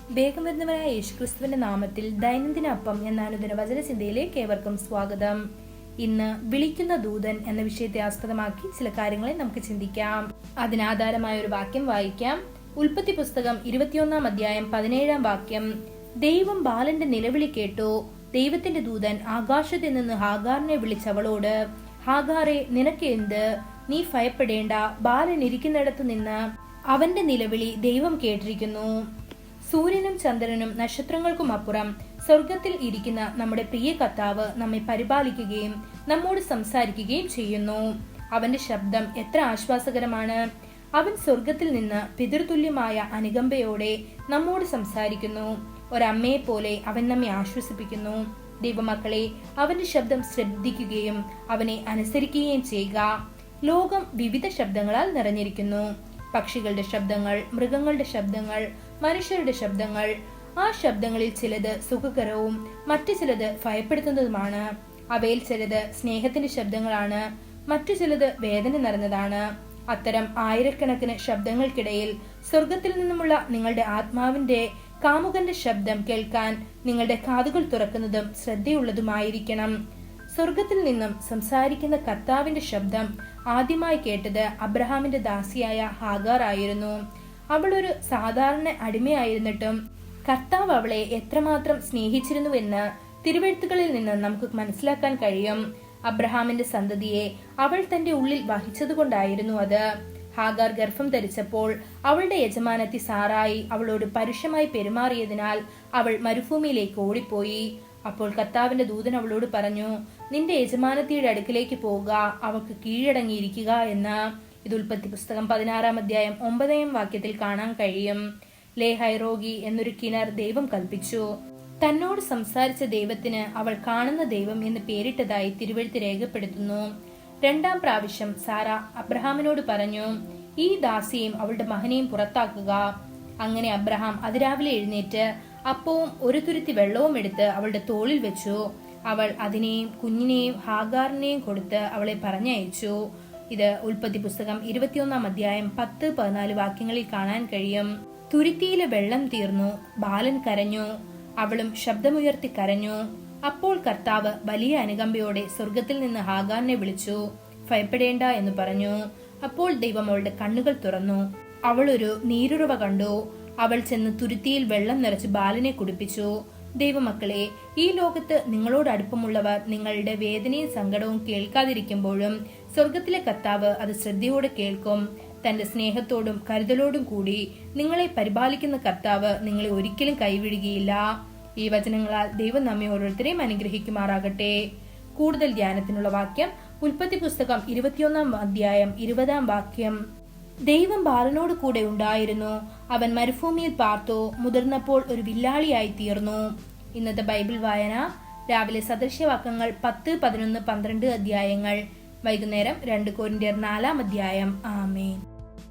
വേഗം വരുന്നവനായ യേശുക്രിസ്തുവിന്റെ നാമത്തിൽ ദൈനംദിന അപ്പം എന്ന അനുദിന വചനചിന്തയിലേക്ക് ഏവർക്കും സ്വാഗതം. ഇന്ന് വിളിക്കുന്ന ദൂതൻ എന്ന വിഷയത്തെ ആസ്പദമാക്കി ചില കാര്യങ്ങളെ നമുക്ക് ചിന്തിക്കാം. അതിനാധാരമായ ഒരു വാക്യം വായിക്കാം. ഉൽപ്പത്തി പുസ്തകം 21 അധ്യായം 17 വാക്യം. ദൈവം ബാലന്റെ നിലവിളി കേട്ടു. ദൈവത്തിന്റെ ദൂതൻ ആകാശത്തിൽ നിന്ന് ഹാഗാറിനെ വിളിച്ചവളോട്, ഹാഗാറെ, നിനക്ക് എന്ത്? നീ ഭയപ്പെടേണ്ട. ബാലൻ ഇരിക്കുന്നിടത്തു നിന്ന് അവന്റെ നിലവിളി ദൈവം കേട്ടിരിക്കുന്നു. സൂര്യനും ചന്ദ്രനും നക്ഷത്രങ്ങൾക്കും അപ്പുറം സ്വർഗത്തിൽ ഇരിക്കുന്ന നമ്മുടെ പ്രിയ കർത്താവ് നമ്മെ പരിപാലിക്കുകയും നമ്മോട് സംസാരിക്കുകയും ചെയ്യുന്നു. അവന്റെ ശബ്ദം എത്ര ആശ്വാസകരമാണ്! അവൻ സ്വർഗത്തിൽ നിന്ന് പിതൃതുല്യമായ അനുകമ്പയോടെ നമ്മോട് സംസാരിക്കുന്നു. ഒരമ്മയെ പോലെ അവൻ നമ്മെ ആശ്വസിപ്പിക്കുന്നു. ദൈവമക്കളെ, അവന്റെ ശബ്ദം ശ്രദ്ധിക്കുകയും അവനെ അനുസരിക്കുകയും ചെയ്യുക. ലോകം വിവിധ ശബ്ദങ്ങളാൽ നിറഞ്ഞിരിക്കുന്നു. പക്ഷികളുടെ ശബ്ദങ്ങൾ, മൃഗങ്ങളുടെ ശബ്ദങ്ങൾ, മനുഷ്യരുടെ ശബ്ദങ്ങൾ. ആ ശബ്ദങ്ങളിൽ ചിലത് സുഖകരവും മറ്റു ചിലത് ഭയപ്പെടുത്തുന്നതുമാണ്. അവയിൽ ചിലത് സ്നേഹത്തിന്റെ ശബ്ദങ്ങളാണ്, മറ്റു ചിലത് വേദന നിറഞ്ഞതാണ്. അത്തരം ആയിരക്കണക്കിന് ശബ്ദങ്ങൾക്കിടയിൽ സ്വർഗത്തിൽ നിന്നുമുള്ള നിങ്ങളുടെ ആത്മാവിന്റെ കാമുകന്റെ ശബ്ദം കേൾക്കാൻ നിങ്ങളുടെ കാതുകൾ തുറക്കുന്നതും ശ്രദ്ധയുള്ളതുമായിരിക്കണം. സ്വർഗത്തിൽ നിന്നും സംസാരിക്കുന്ന കർത്താവിന്റെ ശബ്ദം ആദ്യമായി കേട്ടത് അബ്രഹാമിന്റെ ദാസിയായ ഹാഗാർ ആയിരുന്നു. അവൾ ഒരു സാധാരണ അടിമയായിരുന്നിട്ടും കർത്താവ് അവളെ എത്രമാത്രം സ്നേഹിച്ചിരുന്നുവെന്ന് തിരുവെഴുത്തുകളിൽ നിന്ന് നമുക്ക് മനസ്സിലാക്കാൻ കഴിയും. അബ്രഹാമിന്റെ സന്തതിയെ അവൾ തന്റെ ഉള്ളിൽ വഹിച്ചതുകൊണ്ടായിരുന്നു അത്. ഹാഗാർ ഗർഭം ധരിച്ചപ്പോൾ അവളുടെ യജമാനത്തി സാറായി അവളോട് പരുഷമായി പെരുമാറിയതിനാൽ അവൾ മരുഭൂമിയിലേക്ക് ഓടിപ്പോയി. അപ്പോൾ കർത്താവിന്റെ ദൂതൻ അവളോട് പറഞ്ഞു, നിന്റെ യജമാനത്തിയുടെ അടുക്കിലേക്ക് പോവുക, അവൾക്ക് കീഴടങ്ങിയിരിക്കുക എന്ന്. ഇത് ഉൽപ്പത്തി പുസ്തകം 16 അധ്യായം 9 വാക്യത്തിൽ കാണാൻ കഴിയും. ലേഹൈറോഗി എന്നൊരു കിണർ ദൈവം കൽപ്പിച്ചു. തന്നോട് സംസാരിച്ച ദൈവത്തിന് അവൾ കാണുന്ന ദൈവം എന്ന് പേരിട്ടതായി തിരുവെഴുത്ത് രേഖപ്പെടുത്തുന്നു. 2 പ്രാവശ്യം സാറ അബ്രഹാമിനോട് പറഞ്ഞു, ഈ ദാസിയെയും അവളുടെ മകനെയും പുറത്താക്കുക. അങ്ങനെ അബ്രഹാം അതിരാവിലെ എഴുന്നേറ്റ് അപ്പവും ഒരു തുരുത്തി വെള്ളവും എടുത്ത് അവളുടെ തോളിൽ വെച്ചു. അവൾ അതിനെയും കുഞ്ഞിനെയും ഹാഗാറിനെയും കൊടുത്ത് അവളെ പറഞ്ഞയച്ചു. ഇത് ഉൽപ്പത്തി പുസ്തകം 21 അധ്യായം 10-14 വാക്യങ്ങളിൽ കാണാൻ കഴിയും. തുരുത്തിയിലെ വെള്ളം തീർന്നു. ബാലൻ കരഞ്ഞു. അവളും ശബ്ദമുയർത്തി കരഞ്ഞു. അപ്പോൾ കർത്താവ് വലിയ അനുകമ്പയോടെ സ്വർഗത്തിൽ നിന്ന് ഹാഗാറിനെ വിളിച്ചു. ഭയപ്പെടേണ്ട എന്ന് പറഞ്ഞു. അപ്പോൾ ദൈവം അവളുടെ കണ്ണുകൾ തുറന്നു. അവൾ ഒരു നീരുറവ കണ്ടു. അവൾ ചെന്ന് തുരുത്തിയിൽ വെള്ളം നിറച്ച് ബാലനെ കുടിപ്പിച്ചു. ദൈവമക്കളെ, ഈ ലോകത്ത് നിങ്ങളോട് അടുപ്പമുള്ളവർ നിങ്ങളുടെ വേദനയും സങ്കടവും കേൾക്കാതിരിക്കുമ്പോഴും സ്വർഗത്തിലെ കർത്താവ് അത് ശ്രദ്ധയോടെ കേൾക്കും. തന്റെ സ്നേഹത്തോടും കരുതലോടും കൂടി നിങ്ങളെ പരിപാലിക്കുന്ന കർത്താവ് നിങ്ങളെ ഒരിക്കലും കൈവിടുകയില്ല. ഈ വചനങ്ങളാൽ ദൈവം നമ്മെ ഓരോരുത്തരെയും അനുഗ്രഹിക്കുമാറാകട്ടെ. കൂടുതൽ ധ്യാനത്തിനുള്ള വാക്യം ഉൽപ്പത്തി പുസ്തകം 21 അധ്യായം 20 വാക്യം. ദൈവം ബാലനോട് കൂടെ ഉണ്ടായിരുന്നു. അവൻ മരുഭൂമിയിൽ പാർത്തു. മുതിർന്നപ്പോൾ ഒരു വില്ലാളിയായി തീർന്നു. ഇന്നത്തെ ബൈബിൾ വായന: രാവിലെ സദൃശ്യവാക്യങ്ങൾ 10, 11, 12 അധ്യായങ്ങൾ. വൈകുന്നേരം 2 കൊരിന്ത്യർ 4 അധ്യായം. ആമേൻ.